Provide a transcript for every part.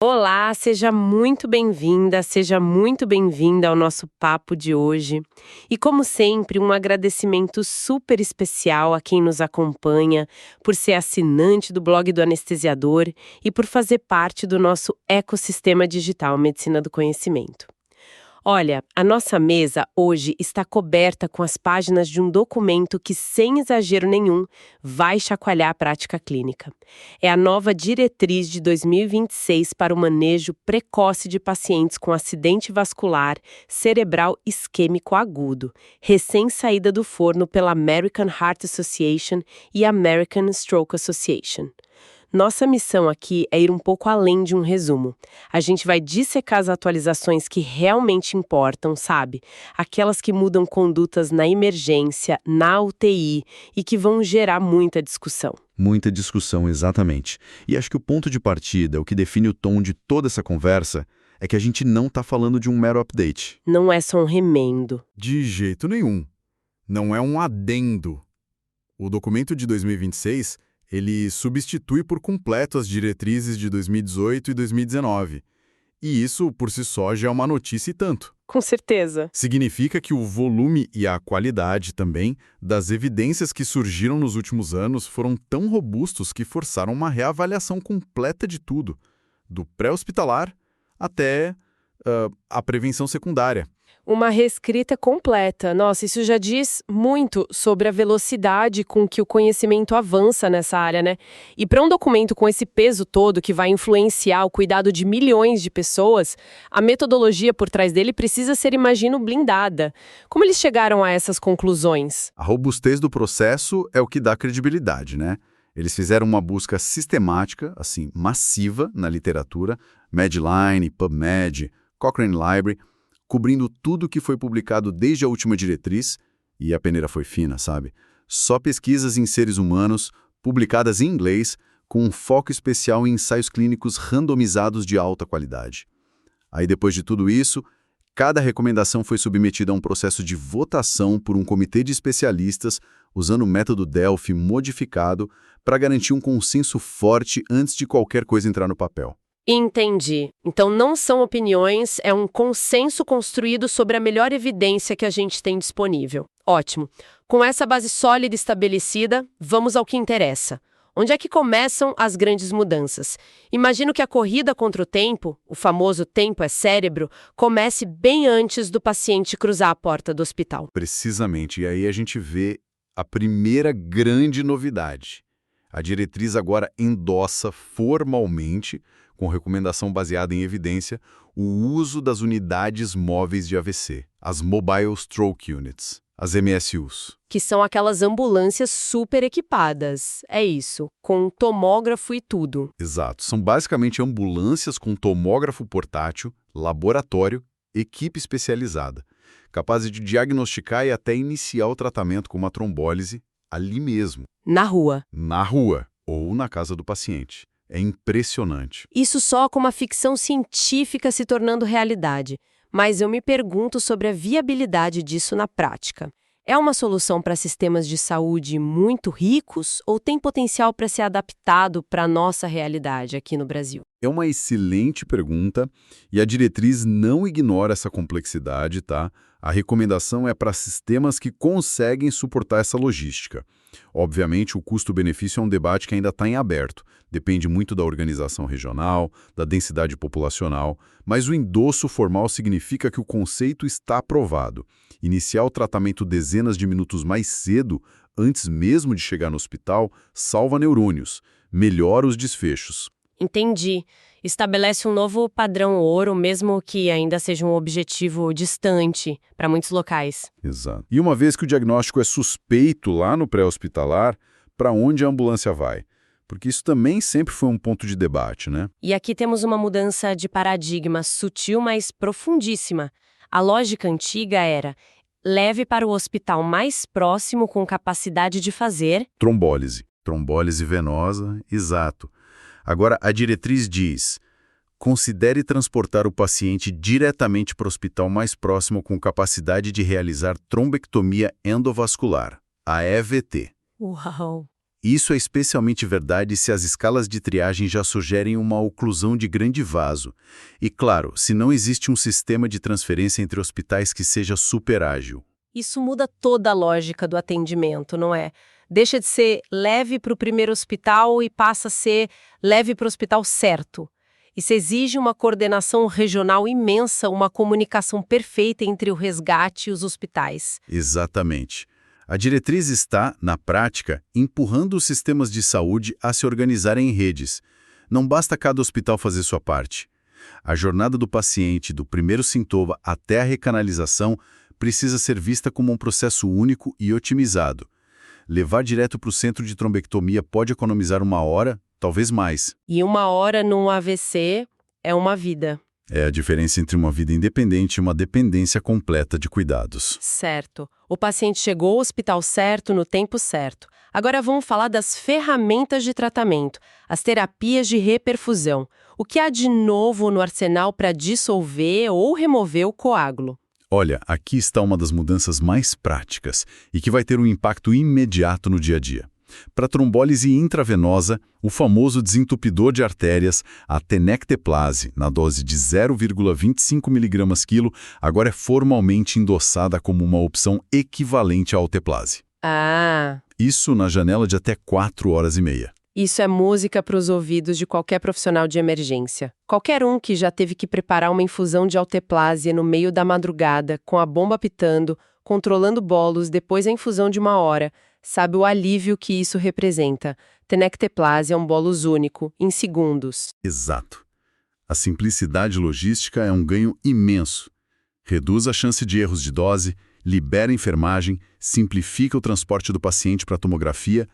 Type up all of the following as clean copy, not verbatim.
Olá, seja muito bem-vinda, seja muito bem-vinda ao nosso papo de hoje. E como sempre, um agradecimento super especial a quem nos acompanha, por ser assinante do blog do Anestesiador e por fazer parte do nosso ecossistema digital Medicina do Conhecimento. Olha, a nossa mesa hoje está coberta com as páginas de um documento que, sem exagero nenhum, vai chacoalhar a prática clínica. É a nova diretriz de 2026 para o manejo precoce de pacientes com acidente vascular cerebral isquêmico agudo, recém-saída do forno pela American Heart Association e American Stroke Association. Nossa missão aqui é ir um pouco além de um resumo. A gente vai dissecar as atualizações que realmente importam, sabe? Aquelas que mudam condutas na emergência, na UTI e que vão gerar muita discussão. Muita discussão, exatamente. E acho que o ponto de partida, o que define o tom de toda essa conversa, é que a gente não está falando de um mero update. Não é só um remendo. De jeito nenhum. Não é um adendo. O documento de 2026, ele substitui por completo as diretrizes de 2018 e 2019. E isso, por si só, já é uma notícia e tanto. Com certeza. Significa que o volume e a qualidade também das evidências que surgiram nos últimos anos foram tão robustos que forçaram uma reavaliação completa de tudo, do pré-hospitalar até a prevenção secundária. Uma reescrita completa. Nossa, isso já diz muito sobre a velocidade com que o conhecimento avança nessa área, né? E para um documento com esse peso todo que vai influenciar o cuidado de milhões de pessoas, a metodologia por trás dele precisa ser, imagino, blindada. Como eles chegaram a essas conclusões? A robustez do processo é o que dá credibilidade, né? Eles fizeram uma busca sistemática, assim, massiva na literatura, Medline, PubMed, Cochrane Library, cobrindo tudo que foi publicado desde a última diretriz, e a peneira foi fina, sabe? Só pesquisas em seres humanos, publicadas em inglês, com um foco especial em ensaios clínicos randomizados de alta qualidade. Aí, depois de tudo isso, cada recomendação foi submetida a um processo de votação por um comitê de especialistas, usando o método Delphi modificado para garantir um consenso forte antes de qualquer coisa entrar no papel. Entendi. Então não são opiniões, é um consenso construído sobre a melhor evidência que a gente tem disponível. Ótimo. Com essa base sólida estabelecida, vamos ao que interessa. Onde é que começam as grandes mudanças? Imagino que a corrida contra o tempo, o famoso tempo é cérebro, comece bem antes do paciente cruzar a porta do hospital. Precisamente, e aí a gente vê a primeira grande novidade. A diretriz agora endossa formalmente, com recomendação baseada em evidência, o uso das unidades móveis de AVC, as Mobile Stroke Units, as MSUs. Que são aquelas ambulâncias super equipadas. É isso, com tomógrafo e tudo. Exato. São basicamente ambulâncias com tomógrafo portátil, laboratório, equipe especializada, capazes de diagnosticar e até iniciar o tratamento com uma trombólise ali mesmo. Na rua. Na rua ou na casa do paciente. É impressionante. Isso só com uma ficção científica se tornando realidade. Mas eu me pergunto sobre a viabilidade disso na prática. É uma solução para sistemas de saúde muito ricos ou tem potencial para ser adaptado para a nossa realidade aqui no Brasil? É uma excelente pergunta e a diretriz não ignora essa complexidade, tá? A recomendação é para sistemas que conseguem suportar essa logística. Obviamente, o custo-benefício é um debate que ainda está em aberto. Depende muito da organização regional, da densidade populacional, mas o endosso formal significa que o conceito está aprovado. Iniciar o tratamento dezenas de minutos mais cedo, antes mesmo de chegar no hospital, salva neurônios, melhora os desfechos. Entendi. Estabelece um novo padrão ouro, mesmo que ainda seja um objetivo distante para muitos locais. Exato. E uma vez que o diagnóstico é suspeito lá no pré-hospitalar, para onde a ambulância vai? Porque isso também sempre foi um ponto de debate, né? E aqui temos uma mudança de paradigma sutil, mas profundíssima. A lógica antiga era: leve para o hospital mais próximo com capacidade de fazer trombólise. Trombólise venosa, exato. Agora, a diretriz diz: considere transportar o paciente diretamente para o hospital mais próximo com capacidade de realizar trombectomia endovascular, a EVT. Uau! Isso é especialmente verdade se as escalas de triagem já sugerem uma oclusão de grande vaso. E, claro, se não existe um sistema de transferência entre hospitais que seja super ágil. Isso muda toda a lógica do atendimento, não é? Deixa de ser leve para o primeiro hospital e passa a ser leve para o hospital certo. Isso exige uma coordenação regional imensa, uma comunicação perfeita entre o resgate e os hospitais. Exatamente. A diretriz está, na prática, empurrando os sistemas de saúde a se organizarem em redes. Não basta cada hospital fazer sua parte. A jornada do paciente, do primeiro sintoma até a recanalização, precisa ser vista como um processo único e otimizado. Levar direto para o centro de trombectomia pode economizar 1 hora, talvez mais. E 1 hora num AVC é uma vida. É a diferença entre uma vida independente e uma dependência completa de cuidados. Certo. O paciente chegou ao hospital certo no tempo certo. Agora vamos falar das ferramentas de tratamento, as terapias de reperfusão. O que há de novo no arsenal para dissolver ou remover o coágulo? Olha, aqui está uma das mudanças mais práticas e que vai ter um impacto imediato no dia a dia. Para trombólise intravenosa, o famoso desentupidor de artérias, a tenecteplase, na dose de 0,25 mg/kg, agora é formalmente endossada como uma opção equivalente à alteplase. Ah, Isso na janela de até 4 horas e meia. isso é música para os ouvidos de qualquer profissional de emergência. Qualquer um que já teve que preparar uma infusão de alteplase no meio da madrugada, com a bomba apitando, controlando bolos, depois a infusão de 1 hora, sabe o alívio que isso representa. Tenecteplase é um bolos único, em segundos. Exato. A simplicidade logística é um ganho imenso. Reduz a chance de erros de dose, libera a enfermagem, simplifica o transporte do paciente para a tomografia.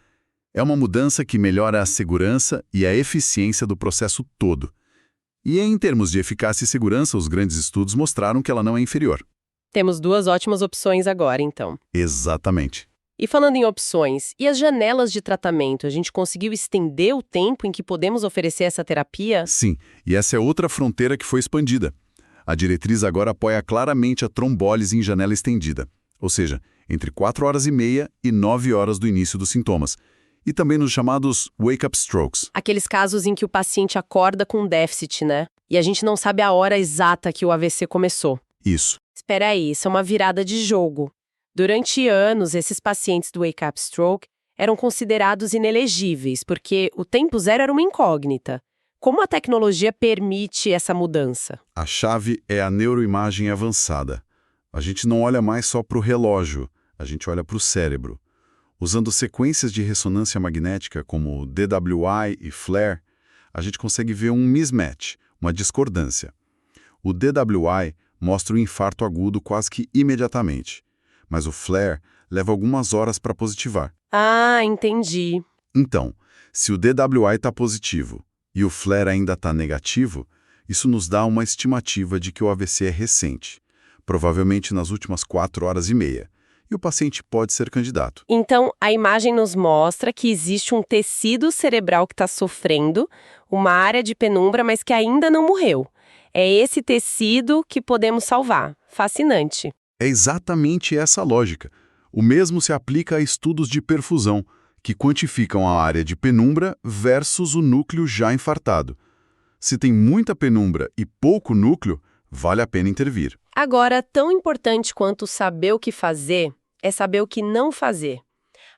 É uma mudança que melhora a segurança e a eficiência do processo todo. E em termos de eficácia e segurança, os grandes estudos mostraram que ela não é inferior. Temos 2 ótimas opções agora, então. Exatamente. E falando em opções, e as janelas de tratamento? A gente conseguiu estender o tempo em que podemos oferecer essa terapia? Sim, e essa é outra fronteira que foi expandida. A diretriz agora apoia claramente a trombólise em janela estendida, ou seja, entre 4 horas e meia e 9 horas do início dos sintomas, e também nos chamados wake-up strokes. Aqueles casos em que o paciente acorda com déficit, né? E a gente não sabe a hora exata que o AVC começou. Isso. Espera aí, isso é uma virada de jogo. Durante anos, esses pacientes do wake-up stroke eram considerados inelegíveis, porque o tempo zero era uma incógnita. Como a tecnologia permite essa mudança? A chave é a neuroimagem avançada. A gente não olha mais só para o relógio, a gente olha para o cérebro. Usando sequências de ressonância magnética como DWI e FLAIR, a gente consegue ver um mismatch, uma discordância. O DWI mostra o infarto agudo quase que imediatamente, mas o FLAIR leva algumas horas para positivar. Ah, entendi. Então, se o DWI está positivo e o FLAIR ainda está negativo, isso nos dá uma estimativa de que o AVC é recente, provavelmente nas últimas 4 horas e meia, e o paciente pode ser candidato. Então, a imagem nos mostra que existe um tecido cerebral que está sofrendo, uma área de penumbra, mas que ainda não morreu. É esse tecido que podemos salvar. Fascinante. É exatamente essa a lógica. O mesmo se aplica a estudos de perfusão, que quantificam a área de penumbra versus o núcleo já infartado. Se tem muita penumbra e pouco núcleo, vale a pena intervir. Agora, tão importante quanto saber o que fazer é saber o que não fazer.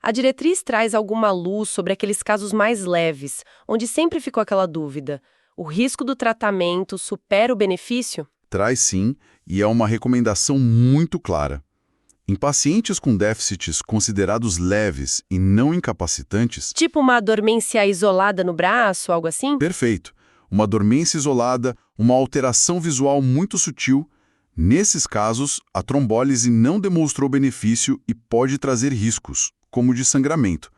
A diretriz traz alguma luz sobre aqueles casos mais leves, onde sempre ficou aquela dúvida. O risco do tratamento supera o benefício? Traz sim, e é uma recomendação muito clara. Em pacientes com déficits considerados leves e não incapacitantes, Tipo uma dormência isolada no braço, algo assim? perfeito. Uma dormência isolada, uma alteração visual muito sutil. Nesses casos, a trombólise não demonstrou benefício e pode trazer riscos, como o de sangramento.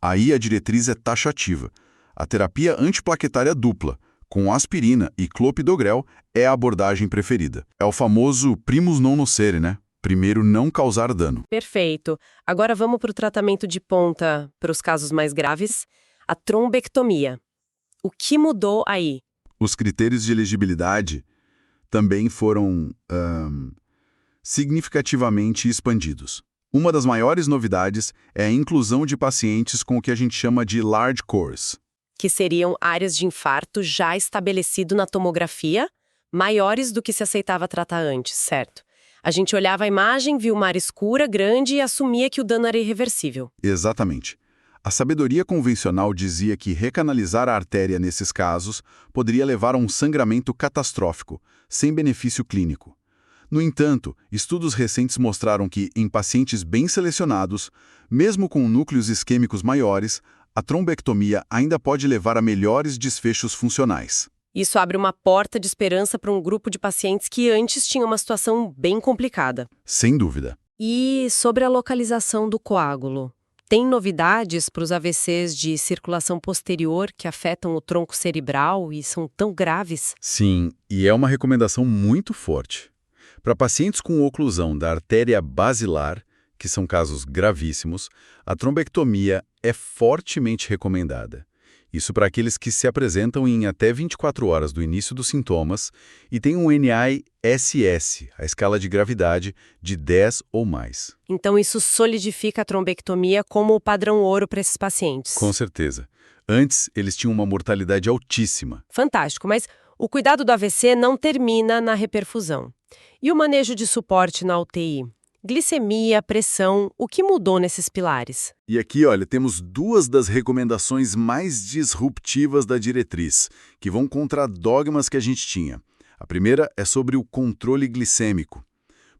Aí a diretriz é taxativa. A terapia antiplaquetária dupla, com aspirina e clopidogrel, é a abordagem preferida. É o famoso primus non nocere, né? Primeiro, não causar dano. Perfeito. Agora vamos para o tratamento de ponta para os casos mais graves, a trombectomia. O que mudou aí? Os critérios de elegibilidade também foram significativamente expandidos. Uma das maiores novidades é a inclusão de pacientes com o que a gente chama de large cores. Que seriam áreas de infarto já estabelecido na tomografia, maiores do que se aceitava tratar antes, certo? A gente olhava a imagem, viu uma área escura, grande e assumia que o dano era irreversível. Exatamente. A sabedoria convencional dizia que recanalizar a artéria nesses casos poderia levar a um sangramento catastrófico, sem benefício clínico. No entanto, estudos recentes mostraram que, em pacientes bem selecionados, mesmo com núcleos isquêmicos maiores, a trombectomia ainda pode levar a melhores desfechos funcionais. Isso abre uma porta de esperança para um grupo de pacientes que antes tinha uma situação bem complicada. Sem dúvida. E sobre a localização do coágulo? Tem novidades para os AVCs de circulação posterior que afetam o tronco cerebral e são tão graves? Sim, e é uma recomendação muito forte. Para pacientes com oclusão da artéria basilar, que são casos gravíssimos, a trombectomia é fortemente recomendada. Isso para aqueles que se apresentam em até 24 horas do início dos sintomas e têm um NISS, a escala de gravidade, de 10 ou mais. Então isso solidifica a trombectomia como o padrão ouro para esses pacientes. Com certeza. Antes, eles tinham uma mortalidade altíssima. Fantástico, mas o cuidado do AVC não termina na reperfusão. E o manejo de suporte na UTI? Glicemia, pressão, o que mudou nesses pilares? E aqui, olha, temos duas das recomendações mais disruptivas da diretriz, que vão contra dogmas que a gente tinha. A primeira é sobre o controle glicêmico.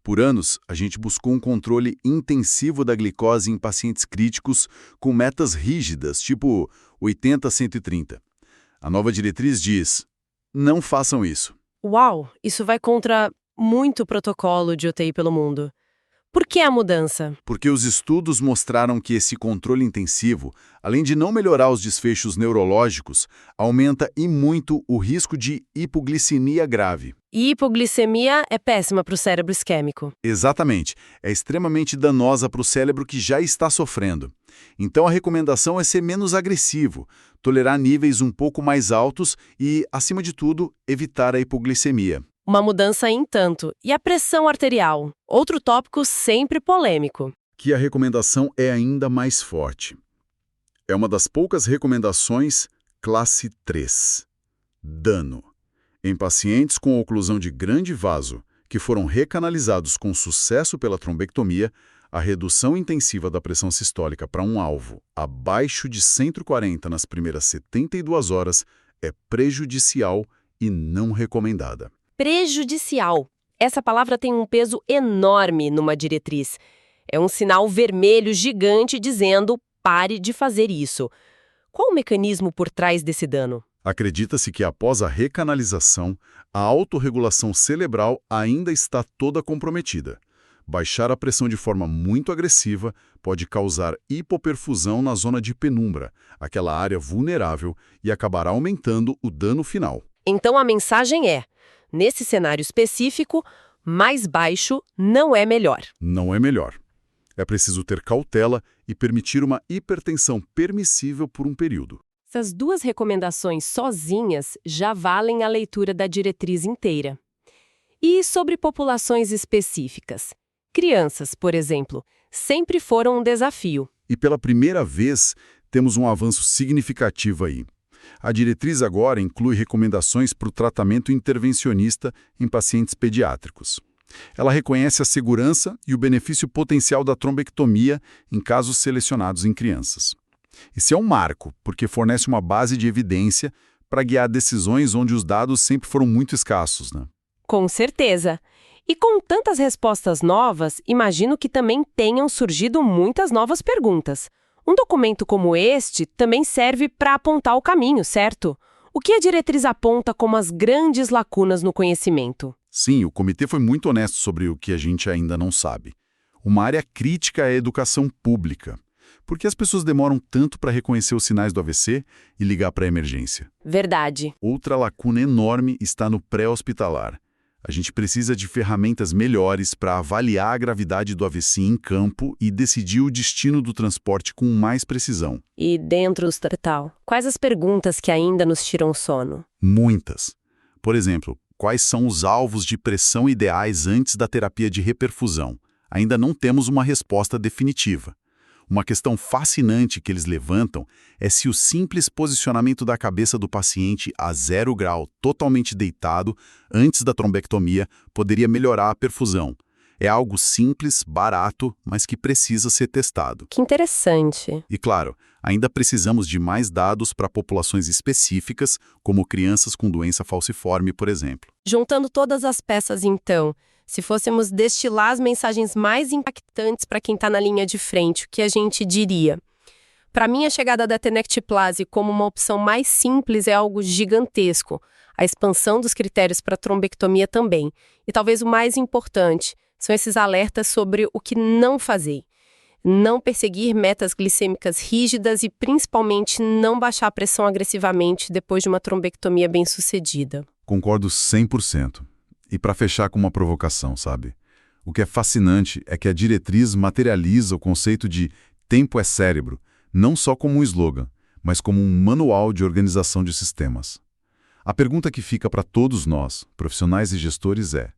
Por anos, a gente buscou um controle intensivo da glicose em pacientes críticos com metas rígidas, tipo 80-130. A nova diretriz diz: não façam isso. Uau, isso vai contra muito protocolo de UTI pelo mundo. Por que a mudança? Porque os estudos mostraram que esse controle intensivo, além de não melhorar os desfechos neurológicos, aumenta e muito o risco de hipoglicemia grave. E hipoglicemia é péssima para o cérebro isquêmico. Exatamente. É extremamente danosa para o cérebro que já está sofrendo. Então a recomendação é ser menos agressivo, tolerar níveis um pouco mais altos e, acima de tudo, evitar a hipoglicemia. Uma mudança em tanto. E a pressão arterial? Outro tópico sempre polêmico. Que a recomendação é ainda mais forte. É uma das poucas recomendações classe 3. Dano. Em pacientes com oclusão de grande vaso, que foram recanalizados com sucesso pela trombectomia, a redução intensiva da pressão sistólica para um alvo abaixo de 140 nas primeiras 72 horas é prejudicial e não recomendada. Prejudicial. Essa palavra tem um peso enorme numa diretriz. É um sinal vermelho gigante dizendo: pare de fazer isso. Qual o mecanismo por trás desse dano? Acredita-se que após a recanalização, a autorregulação cerebral ainda está toda comprometida. Baixar a pressão de forma muito agressiva pode causar hipoperfusão na zona de penumbra, aquela área vulnerável, e acabar aumentando o dano final. Então a mensagem é: nesse cenário específico, mais baixo não é melhor. Não é melhor. É preciso ter cautela e permitir uma hipertensão permissível por um período. Essas duas recomendações sozinhas já valem a leitura da diretriz inteira. E sobre populações específicas? Crianças, por exemplo, sempre foram um desafio. E pela primeira vez, temos um avanço significativo aí. A diretriz agora inclui recomendações para o tratamento intervencionista em pacientes pediátricos. Ela reconhece a segurança e o benefício potencial da trombectomia em casos selecionados em crianças. Isso é um marco, porque fornece uma base de evidência para guiar decisões onde os dados sempre foram muito escassos, né? Com certeza. E com tantas respostas novas, imagino que também tenham surgido muitas novas perguntas. Um documento como este também serve para apontar o caminho, certo? O que a diretriz aponta como as grandes lacunas no conhecimento? Sim, o comitê foi muito honesto sobre o que a gente ainda não sabe. Uma área crítica é a educação pública. Por que as pessoas demoram tanto para reconhecer os sinais do AVC e ligar para a emergência? Verdade. Outra lacuna enorme está no pré-hospitalar. A gente precisa de ferramentas melhores para avaliar a gravidade do AVC em campo e decidir o destino do transporte com mais precisão. E dentro do hospital, quais as perguntas que ainda nos tiram o sono? Muitas. Por exemplo, quais são os alvos de pressão ideais antes da terapia de reperfusão? ainda não temos uma resposta definitiva. Uma questão fascinante que eles levantam é se o simples posicionamento da cabeça do paciente a 0 grau, totalmente deitado, antes da trombectomia, poderia melhorar a perfusão. É algo simples, barato, mas que precisa ser testado. Que interessante. E claro, ainda precisamos de mais dados para populações específicas, como crianças com doença falciforme, por exemplo. Juntando todas as peças, então, se fôssemos destilar as mensagens mais impactantes para quem está na linha de frente, o que a gente diria? Para mim, a chegada da tenectiplase como uma opção mais simples é algo gigantesco. A expansão dos critérios para trombectomia também. E talvez o mais importante são esses alertas sobre o que não fazer. Não perseguir metas glicêmicas rígidas e, principalmente, não baixar a pressão agressivamente depois de uma trombectomia bem-sucedida. Concordo 100%. E para fechar com uma provocação, sabe? O que é fascinante é que a diretriz materializa o conceito de tempo é cérebro, não só como um slogan, mas como um manual de organização de sistemas. A pergunta que fica para todos nós, profissionais e gestores, é: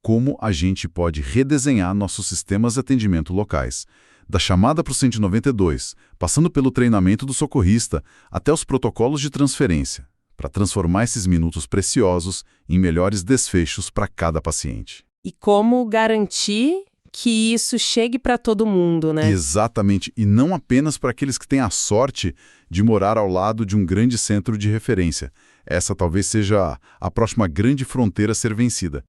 como a gente pode redesenhar nossos sistemas de atendimento locais, da chamada para o 192, passando pelo treinamento do socorrista, até os protocolos de transferência, para transformar esses minutos preciosos em melhores desfechos para cada paciente. E como garantir que isso chegue para todo mundo, né? Exatamente, e não apenas para aqueles que têm a sorte de morar ao lado de um grande centro de referência. Essa talvez seja a próxima grande fronteira a ser vencida.